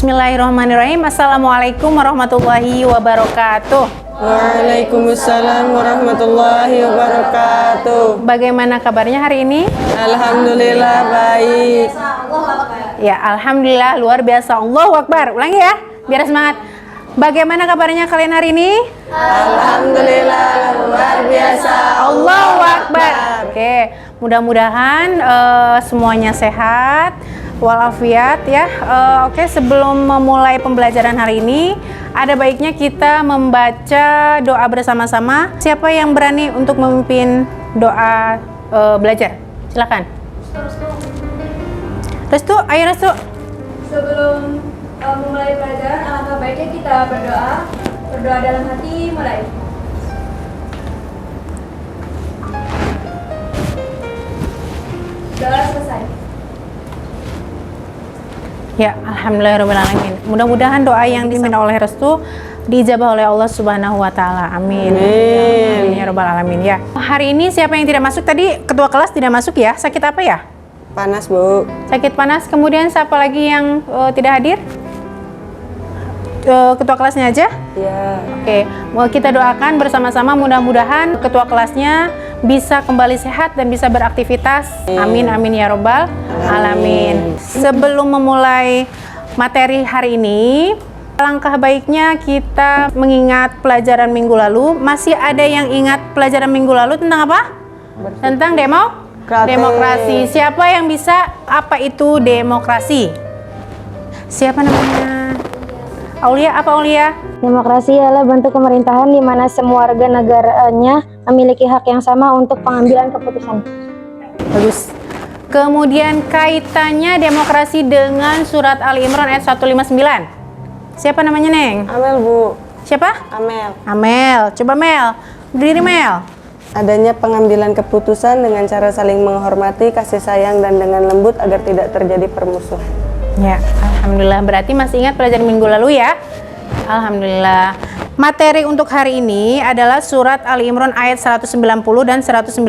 Bismillahirrahmanirrahim. Assalamualaikum warahmatullahi wabarakatuh. Waalaikumsalam warahmatullahi wabarakatuh. Bagaimana kabarnya hari ini? Alhamdulillah baik. Ya, alhamdulillah luar biasa. Allahu Akbar. Ulangi ya, biar semangat. Bagaimana kabarnya kalian hari ini? Alhamdulillah luar biasa. Allahu Akbar. Oke, mudah-mudahan semuanya sehat walafiat ya. Oke, sebelum memulai pembelajaran hari ini, ada baiknya kita membaca doa bersama-sama. Siapa yang berani untuk memimpin doa belajar? Silakan. Restu, ayo Restu. Sebelum memulai pelajaran, alangkah baiknya kita berdoa dalam hati. Mulai. Doa selesai. Ya, alhamdulillahirrahmanirrahim. Mudah-mudahan doa yang diminta oleh Restu diijabah oleh Allah Subhanahu wa taala. Amin. Amin ya rabbal alamin ya. Hari ini siapa yang tidak masuk tadi? Ketua kelas tidak masuk ya? Sakit apa ya? Panas, Bu. Sakit panas. Kemudian siapa lagi yang tidak hadir? Ketua kelasnya aja? Ya. Oke, mau kita doakan bersama-sama mudah-mudahan ketua kelasnya bisa kembali sehat dan bisa beraktivitas. Amin amin ya robbal alamin. Sebelum memulai materi hari ini, alangkah baiknya kita mengingat pelajaran minggu lalu. Masih ada yang ingat pelajaran minggu lalu tentang apa? Tentang demokrasi. Siapa yang bisa apa itu demokrasi? Siapa namanya? Aulia, apa Aulia? Demokrasi adalah bentuk pemerintahan di mana semua warga negaranya memiliki hak yang sama untuk pengambilan keputusan. Bagus. Kemudian kaitannya demokrasi dengan surat Ali Imran ayat 159. Siapa namanya, Neng? Amel, Bu. Siapa? Amel. Amel. Coba Mel. Berdiri Mel. Adanya pengambilan keputusan dengan cara saling menghormati, kasih sayang, dan dengan lembut agar tidak terjadi permusuhan. Ya, alhamdulillah. Berarti masih ingat pelajaran minggu lalu ya? Alhamdulillah. Materi untuk hari ini adalah surat Ali Imran ayat 190 dan 191.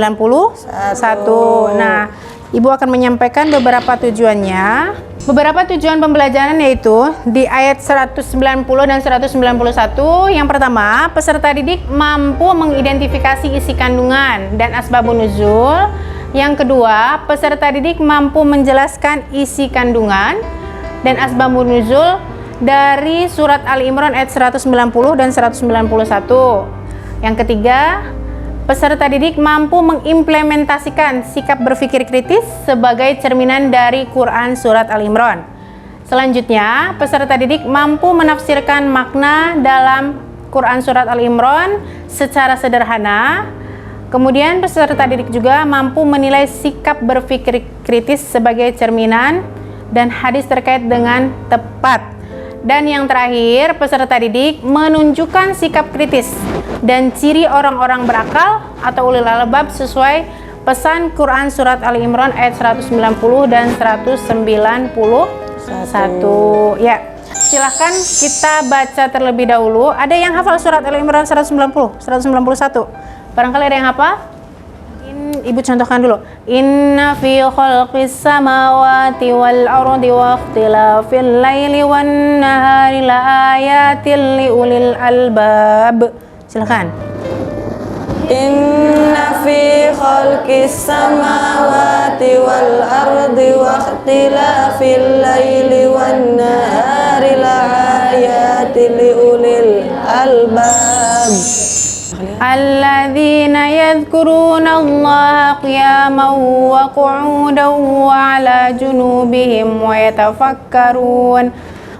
Nah, Ibu akan menyampaikan beberapa tujuannya. Beberapa tujuan pembelajaran yaitu di ayat 190 dan 191. Yang pertama, peserta didik mampu mengidentifikasi isi kandungan dan asbabun nuzul. Yang kedua, peserta didik mampu menjelaskan isi kandungan dan asbabun nuzul dari surat Ali Imran ayat 190 dan 191. Yang ketiga, peserta didik mampu mengimplementasikan sikap berpikir kritis sebagai cerminan dari Quran surat Ali Imran. Selanjutnya, peserta didik mampu menafsirkan makna dalam Quran surat Ali Imran secara sederhana. Kemudian peserta didik juga mampu menilai sikap berpikir kritis sebagai cerminan dan hadis terkait dengan tepat. Dan yang terakhir, peserta didik menunjukkan sikap kritis dan ciri orang-orang berakal atau ulil albab sesuai pesan Quran surat Ali Imran ayat 190 dan 191. Ya, silahkan kita baca terlebih dahulu. Ada yang hafal surat Ali Imran 190, 191? Barangkali ada yang hafal? Ibu contohkan dulu. Inna fi khalqis samawati wal ardi wa ikhtilafil laili wan nahari la ayatil liulil albab. Silakan. Inna fi khalqis samawati wal ardi wa ikhtilafil laili wan nahari la ayatil liulil albab. الذين يذكرون الله قياما وقعودا وعلى جنوبهم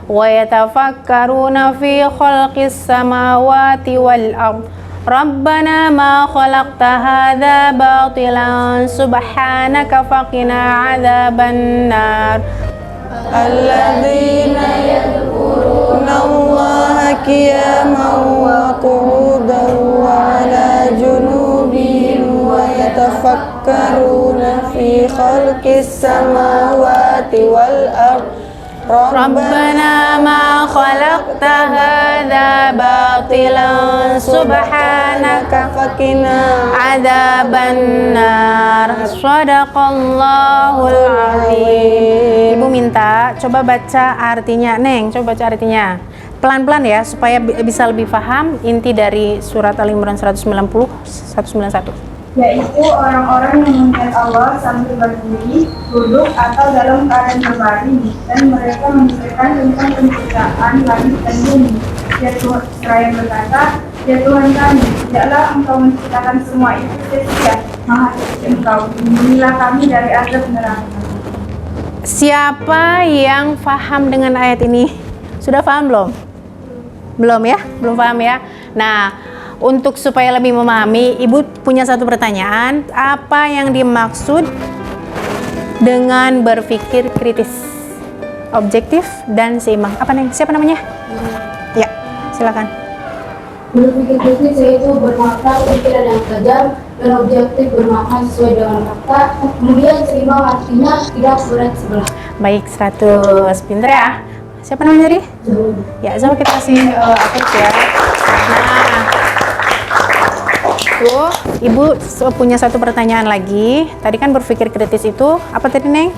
ويتفكرون في خلق السماوات والأرض ربنا ما خلقت هذا باطلا سبحانك فقنا عذاب النار الذين يذكرون الله قياما وقعودا وعلى جنوبهم ويتفكرون في خلق السماوات والأرض ربنا ما خلقت khalaqta hadza batilan subhanaka fakina adzaban nar. Shadaqallahul azim. Ibu minta coba baca artinya, Neng. Coba baca artinya. Pelan-pelan ya supaya bisa lebih paham inti dari surat Al-Imran 190 191. Yaitu orang-orang yang mengingat Allah sambil berdiri, duduk, atau dalam keadaan berbaring, dan mereka memikirkan tentang penciptaan langit dan bumi. Ya Tuhan, seraya berkata, ya Tuhan kami, tidaklah Engkau menciptakan semua itu sia-sia. Maha suci Engkau, lindungilah kami dari azab neraka. Siapa yang paham dengan ayat ini? Sudah paham belum? Belum ya? Belum paham ya? Nah, untuk supaya lebih memahami, Ibu punya satu pertanyaan. Apa yang dimaksud dengan berpikir kritis, objektif, dan seimbang? Apa nih? Siapa namanya? Ya, silakan. Berpikir kritis yaitu bermakna pikiran yang tajam dan objektif bermakna sesuai dengan fakta. Kemudian seimbang artinya tidak berat sebelah. Baik, 100. Pinter ya. Siapa namanya tadi? Ya, coba kita kasih approach ya. Nah, tuh, Ibu punya satu pertanyaan lagi. Tadi kan berpikir kritis itu apa tadi, Neng?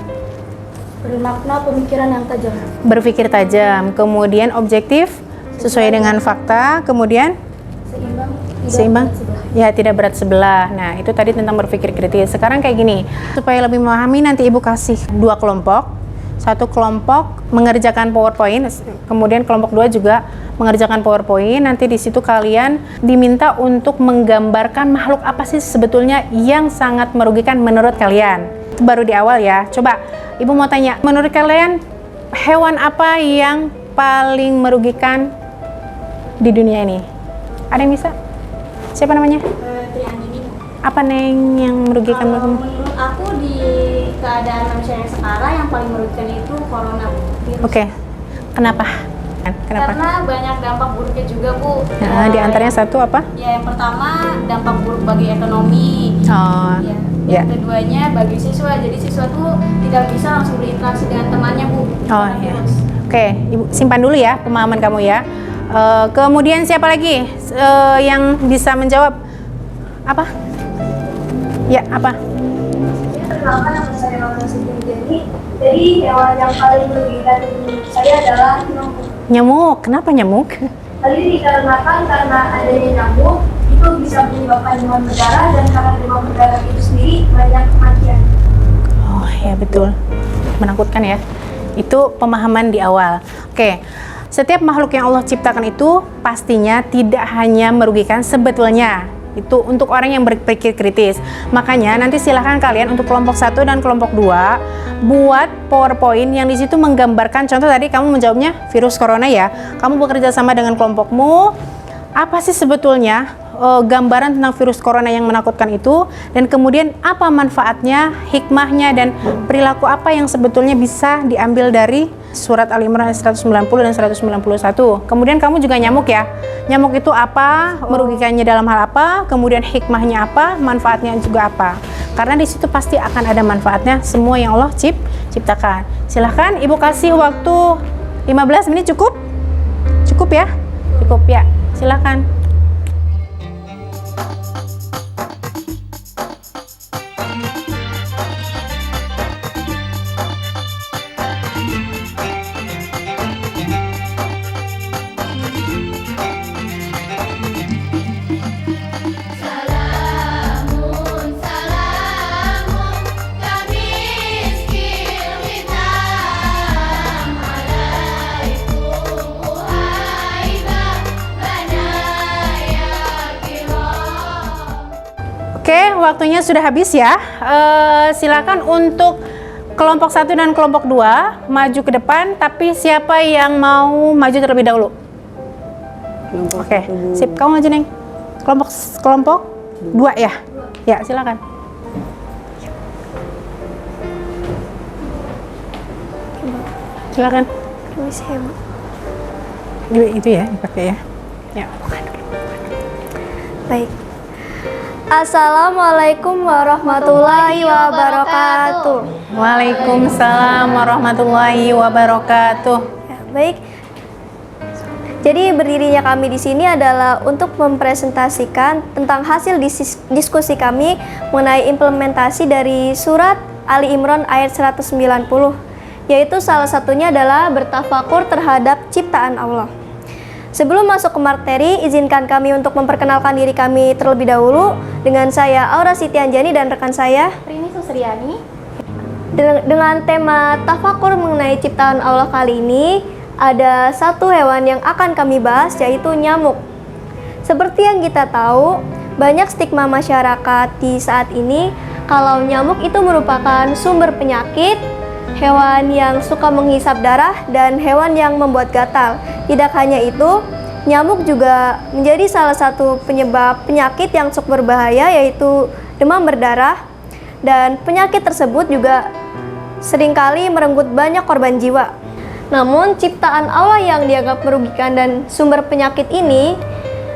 Bermakna pemikiran yang tajam. Berpikir tajam. Kemudian objektif sesuai dengan fakta. Kemudian seimbang. Ya, tidak berat sebelah. Nah, itu tadi tentang berpikir kritis. Sekarang kayak gini. Supaya lebih memahami, nanti Ibu kasih 2 kelompok. Satu kelompok mengerjakan PowerPoint, kemudian kelompok 2 juga mengerjakan PowerPoint. Nanti di situ kalian diminta untuk menggambarkan makhluk apa sih sebetulnya yang sangat merugikan menurut kalian. Itu baru di awal ya. Coba Ibu mau tanya, menurut kalian hewan apa yang paling merugikan di dunia ini? Ada yang bisa? Siapa namanya? Apa Neng yang merugikan menurutmu? Menurut aku di keadaan manusia yang sekarang yang paling merugikan itu coronavirus. Oke. Kenapa? Karena banyak dampak buruknya juga, Bu. Nah, di antaranya satu apa? Ya, yang pertama dampak buruk bagi ekonomi. Oh. Ya. Ya. Yang keduanya bagi siswa. Jadi siswa tuh tidak bisa langsung berinteraksi dengan temannya, Bu. Oh ya. Oke, Ibu simpan dulu ya pemahaman kamu ya. Kemudian siapa lagi yang bisa menjawab? Apa? Ya, apa? Perkenalkan, nama saya Laura Sintini. Jadi hewan yang paling merugikan saya adalah nyamuk. Nyamuk. Kenapa nyamuk? Hal ini dikarenakan karena adanya nyamuk itu bisa menyebabkan demam berdarah, dan karena demam berdarah itu sendiri banyak kematian. Oh ya, betul. Menakutkan ya. Itu pemahaman di awal. Oke. Setiap makhluk yang Allah ciptakan itu pastinya tidak hanya merugikan sebetulnya. Itu untuk orang yang berpikir kritis. Makanya nanti silahkan kalian untuk kelompok 1 dan kelompok 2 buat PowerPoint yang di situ menggambarkan, contoh tadi kamu menjawabnya virus corona ya. Kamu bekerja sama dengan kelompokmu. Apa sih sebetulnya gambaran tentang virus corona yang menakutkan itu, dan kemudian apa manfaatnya, hikmahnya, dan perilaku apa yang sebetulnya bisa diambil dari surat Al-Imran 190 dan 191. Kemudian kamu juga nyamuk ya. Nyamuk itu apa, merugikannya dalam hal apa, kemudian hikmahnya apa, manfaatnya juga apa. Karena di situ pasti akan ada manfaatnya semua yang Allah ciptakan. Silahkan Ibu kasih waktu 15 menit cukup? Cukup ya? Cukup ya. Silahkan. Oke, waktunya sudah habis ya. Silakan untuk kelompok 1 dan kelompok 2 maju ke depan, tapi siapa yang mau maju terlebih dahulu? Oke, sip, kamu maju Neng. Kelompok 2 ya? Ya, silakan. Silakan. Itu ya, dipakai ya. Ya, bukan dulu. Baik. Assalamualaikum warahmatullahi wabarakatuh. Waalaikumsalam warahmatullahi wabarakatuh. Ya, baik. Jadi berdirinya kami di sini adalah untuk mempresentasikan tentang hasil diskusi kami mengenai implementasi dari surat Ali Imran ayat 190, yaitu salah satunya adalah bertafakur terhadap ciptaan Allah. Sebelum masuk ke materi, izinkan kami untuk memperkenalkan diri kami terlebih dahulu dengan saya Aura Siti Anjani dan rekan saya Rini Susriani. Dengan tema tafakur mengenai ciptaan Allah kali ini, ada satu hewan yang akan kami bahas, yaitu nyamuk. Seperti yang kita tahu, banyak stigma masyarakat di saat ini kalau nyamuk itu merupakan sumber penyakit, hewan yang suka menghisap darah, dan hewan yang membuat gatal. Tidak hanya itu, nyamuk juga menjadi salah satu penyebab penyakit yang cukup berbahaya, yaitu demam berdarah, dan penyakit tersebut juga seringkali merenggut banyak korban jiwa. Namun, ciptaan Allah yang dianggap merugikan dan sumber penyakit ini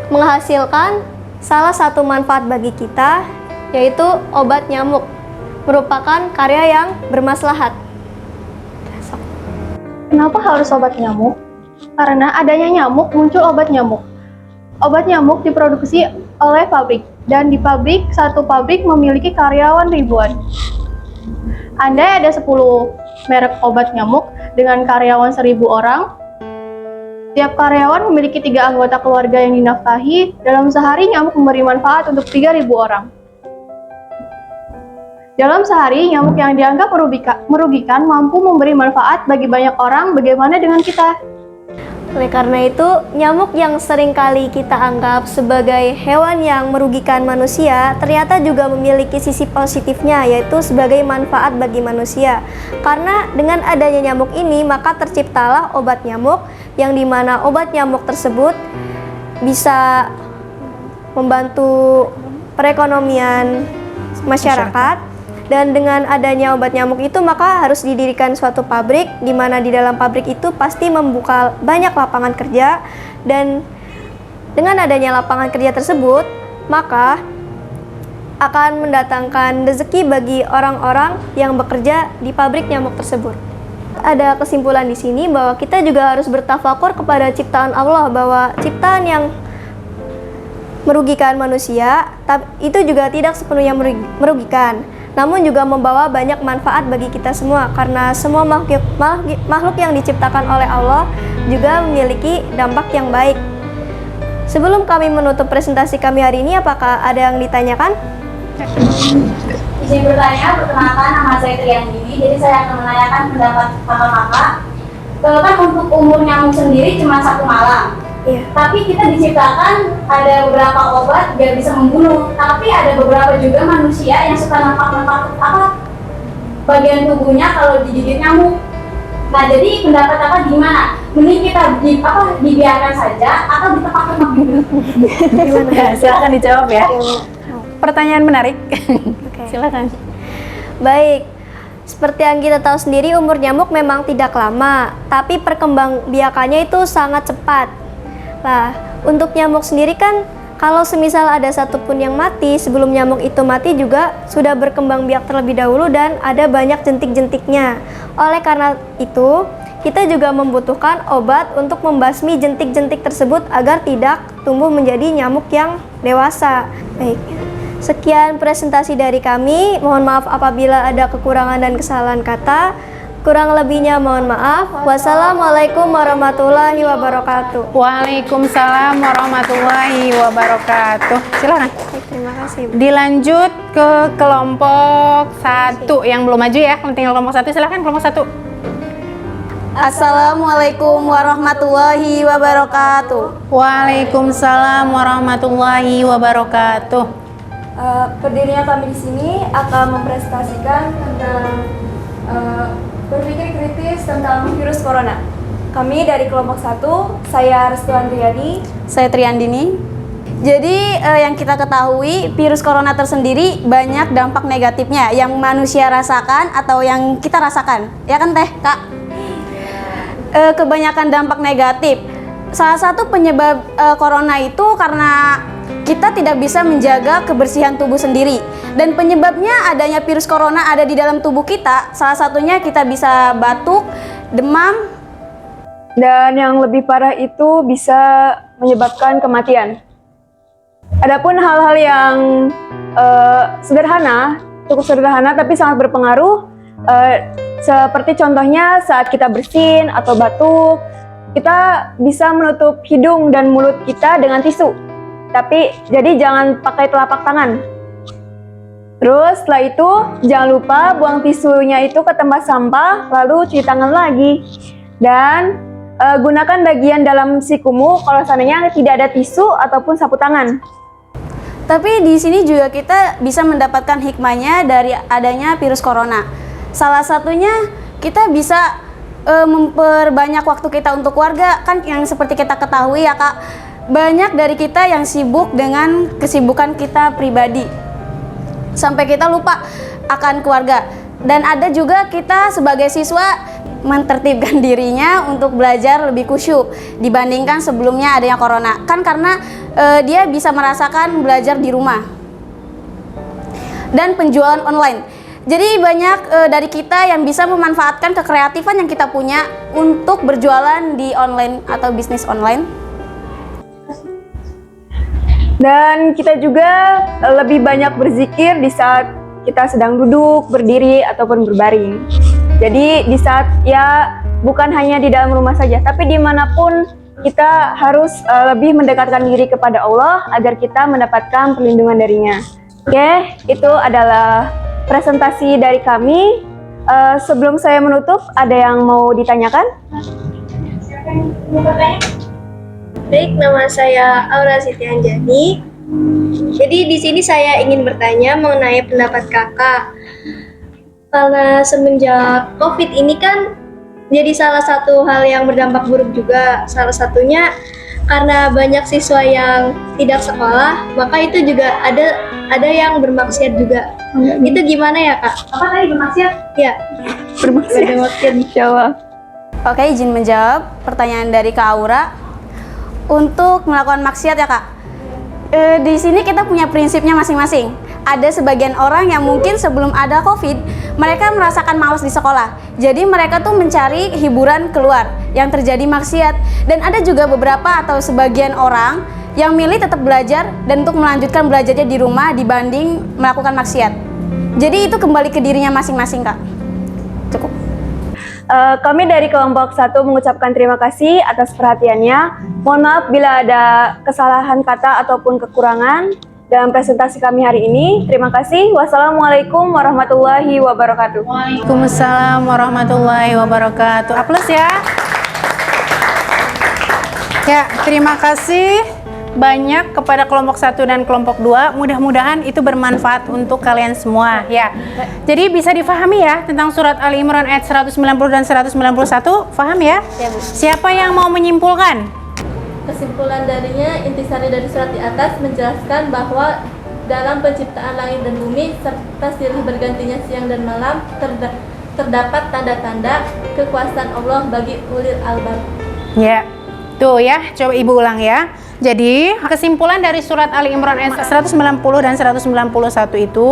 menghasilkan salah satu manfaat bagi kita, yaitu obat nyamuk, merupakan karya yang bermaslahat. Kenapa harus obat nyamuk? Karena adanya nyamuk muncul obat nyamuk. Obat nyamuk diproduksi oleh pabrik, dan di pabrik, satu pabrik memiliki karyawan ribuan. Andai ada 10 merek obat nyamuk dengan karyawan 1000 orang, tiap karyawan memiliki 3 anggota keluarga yang dinafkahi. Dalam sehari nyamuk memberi manfaat untuk 3000 orang. Dalam sehari, nyamuk yang dianggap merugikan mampu memberi manfaat bagi banyak orang. Bagaimana dengan kita? Oleh karena itu, nyamuk yang seringkali kita anggap sebagai hewan yang merugikan manusia, ternyata juga memiliki sisi positifnya, yaitu sebagai manfaat bagi manusia. Karena dengan adanya nyamuk ini, maka terciptalah obat nyamuk, yang dimana obat nyamuk tersebut bisa membantu perekonomian masyarakat. Dan dengan adanya obat nyamuk itu, maka harus didirikan suatu pabrik, di mana di dalam pabrik itu pasti membuka banyak lapangan kerja. Dan dengan adanya lapangan kerja tersebut, maka akan mendatangkan rezeki bagi orang-orang yang bekerja di pabrik nyamuk tersebut. Ada kesimpulan di sini bahwa kita juga harus bertafakur kepada ciptaan Allah, bahwa ciptaan yang merugikan manusia itu juga tidak sepenuhnya merugikan, namun juga membawa banyak manfaat bagi kita semua, karena semua makhluk yang diciptakan oleh Allah juga memiliki dampak yang baik. Sebelum kami menutup presentasi kami hari ini, apakah ada yang ditanyakan? Izin bertanya, perkenalkan nama saya Triandini. Jadi saya akan menanyakan pendapat kakak-kakak. Kalau kan untuk umur nyamuk sendiri cuma 1 malam. Iya. Tapi kita diciptakan ada beberapa obat biar bisa membunuh. Tapi ada beberapa juga manusia yang suka nampak bagian tubuhnya kalau digigit nyamuk. Nah, jadi pendapat apa gimana? Mending kita dibiarkan saja atau ditepak-tepak dulu? Gimana? Silakan dijawab ya. Pertanyaan menarik. Silakan. Baik. Seperti yang kita tahu sendiri, umur nyamuk memang tidak lama, tapi perkembangbiakannya itu sangat cepat. Nah, untuk nyamuk sendiri kan, kalau semisal ada satupun yang mati, sebelum nyamuk itu mati juga sudah berkembang biak terlebih dahulu dan ada banyak jentik-jentiknya. Oleh karena itu, kita juga membutuhkan obat untuk membasmi jentik-jentik tersebut agar tidak tumbuh menjadi nyamuk yang dewasa. Baik. Sekian presentasi dari kami. Mohon maaf apabila ada kekurangan dan kesalahan kata. Kurang lebihnya mohon maaf. Wassalamualaikum warahmatullahi wabarakatuh. Waalaikumsalam warahmatullahi wabarakatuh. Silakan. Baik, terima kasih. Dilanjut ke kelompok 1 yang belum maju ya. Tinggal kelompok 1. Silakan kelompok 1. Assalamualaikum warahmatullahi wabarakatuh. Waalaikumsalam warahmatullahi wabarakatuh. Berdirinya kami di sini akan mempresentasikan tentang berpikir kritis tentang virus corona. Kami dari kelompok 1, saya Restu Andriani. Saya Triandini. Jadi yang kita ketahui, virus corona tersendiri banyak dampak negatifnya yang manusia rasakan atau yang kita rasakan. Ya kan Teh, Kak? Kebanyakan dampak negatif. Salah satu penyebab corona itu karena kita tidak bisa menjaga kebersihan tubuh sendiri. Dan penyebabnya adanya virus corona ada di dalam tubuh kita. Salah satunya kita bisa batuk, demam, dan yang lebih parah itu bisa menyebabkan kematian. Adapun hal-hal yang sederhana, cukup sederhana tapi sangat berpengaruh, seperti contohnya saat kita bersin atau batuk, kita bisa menutup hidung dan mulut kita dengan tisu. Tapi jadi jangan pakai telapak tangan. Terus setelah itu jangan lupa buang tisunya itu ke tempat sampah, lalu cuci tangan lagi. Dan gunakan bagian dalam sikumu kalau seandainya tidak ada tisu ataupun sapu tangan. Tapi di sini juga kita bisa mendapatkan hikmahnya dari adanya virus corona. Salah satunya kita bisa memperbanyak waktu kita untuk keluarga, kan yang seperti kita ketahui ya Kak, banyak dari kita yang sibuk dengan kesibukan kita pribadi sampai kita lupa akan keluarga. Dan ada juga kita sebagai siswa mentertibkan dirinya untuk belajar lebih khusyuk dibandingkan sebelumnya adanya corona, kan karena dia bisa merasakan belajar di rumah. Dan penjualan online, jadi banyak dari kita yang bisa memanfaatkan kekreatifan yang kita punya untuk berjualan di online atau bisnis online. Dan kita juga lebih banyak berzikir di saat kita sedang duduk, berdiri, ataupun berbaring. Jadi di saat ya bukan hanya di dalam rumah saja, tapi dimanapun kita harus lebih mendekatkan diri kepada Allah agar kita mendapatkan perlindungan darinya. Oke, itu adalah presentasi dari kami. Sebelum saya menutup, ada yang mau ditanyakan? Baik, nama saya Aura Siti Anjani. Jadi di sini saya ingin bertanya mengenai pendapat kakak. Karena semenjak COVID ini kan jadi salah satu hal yang berdampak buruk juga. Salah satunya karena banyak siswa yang tidak sekolah, maka itu juga ada yang bermaksiat juga. Itu gimana ya Kak? Apa tadi bermaksiat? Ya, Bermaksiat, insya Allah. Oke, izin menjawab pertanyaan dari Kak Aura. Untuk melakukan maksiat ya Kak, di sini kita punya prinsipnya masing-masing. Ada sebagian orang yang mungkin sebelum ada COVID, mereka merasakan malas di sekolah. Jadi mereka tuh mencari hiburan keluar yang terjadi maksiat. Dan ada juga beberapa atau sebagian orang yang milih tetap belajar dan untuk melanjutkan belajarnya di rumah dibanding melakukan maksiat. Jadi itu kembali ke dirinya masing-masing Kak. Cukup. Kami dari kelompok 1 mengucapkan terima kasih atas perhatiannya. Mohon maaf bila ada kesalahan kata ataupun kekurangan dalam presentasi kami hari ini. Terima kasih. Wassalamualaikum warahmatullahi wabarakatuh. Waalaikumsalam warahmatullahi wabarakatuh. Aplaus ya. Ya, terima kasih banyak kepada kelompok 1 dan kelompok 2. Mudah-mudahan itu bermanfaat untuk kalian semua ya. Jadi bisa difahami ya tentang surat Ali Imran ayat 190 dan 191. Faham ya? Ya Bu. Siapa yang mau menyimpulkan? Kesimpulan darinya, intisari dari surat di atas menjelaskan bahwa dalam penciptaan langit dan bumi serta silih bergantinya siang dan malam terdapat tanda-tanda kekuasaan Allah bagi ulil albab. Ya, tuh ya, coba ibu ulang ya. Jadi kesimpulan dari surat Ali Imran ayat 190 dan 191 itu,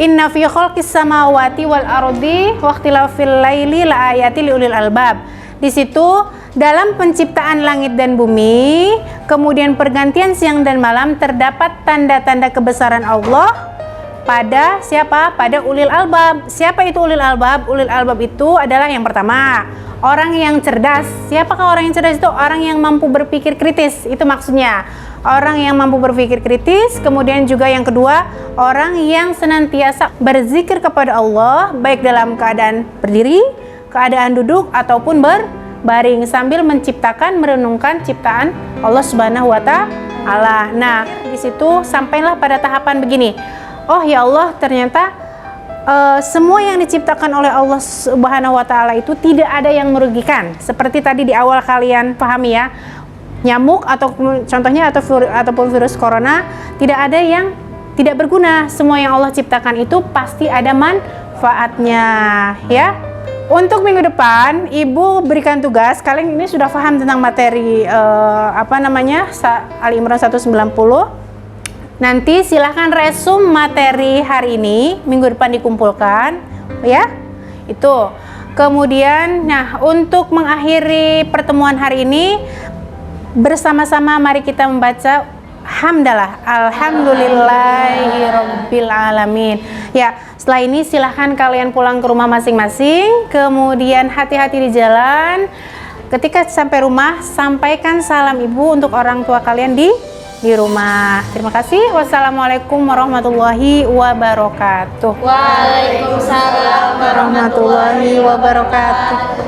inna fi khalqis samawati wal ardi waqtilafil laili la ayati liulil albab. Di situ dalam penciptaan langit dan bumi, kemudian pergantian siang dan malam terdapat tanda-tanda kebesaran Allah pada siapa? Pada ulil albab. Siapa itu ulil albab? Ulil albab itu adalah yang pertama, orang yang cerdas. Siapakah orang yang cerdas itu? Orang yang mampu berpikir kritis. Itu maksudnya. Orang yang mampu berpikir kritis. Kemudian juga yang kedua, orang yang senantiasa berzikir kepada Allah, baik dalam keadaan berdiri, keadaan duduk ataupun berbaring sambil menciptakan, merenungkan ciptaan Allah Subhanahu wa taala. Nah, di situ sampailah pada tahapan begini. Oh ya Allah, ternyata semua yang diciptakan oleh Allah Subhanahu wa taala itu tidak ada yang merugikan. Seperti tadi di awal kalian pahami ya. Nyamuk atau contohnya ataupun virus corona tidak ada yang tidak berguna. Semua yang Allah ciptakan itu pasti ada manfaatnya, ya. Untuk minggu depan, Ibu berikan tugas. Kalian ini sudah paham tentang materi Ali Imran 190. Nanti silahkan resum materi hari ini, minggu depan dikumpulkan, ya. Itu Kemudian, nah untuk mengakhiri pertemuan hari ini, bersama-sama mari kita membaca hamdalah, alhamdulillahirabbil alamin. Ya, setelah ini silahkan kalian pulang ke rumah masing-masing. Kemudian hati-hati di jalan. Ketika sampai rumah, sampaikan salam ibu untuk orang tua kalian di rumah. Terima kasih. Wassalamualaikum warahmatullahi wabarakatuh. Waalaikumsalam warahmatullahi wabarakatuh.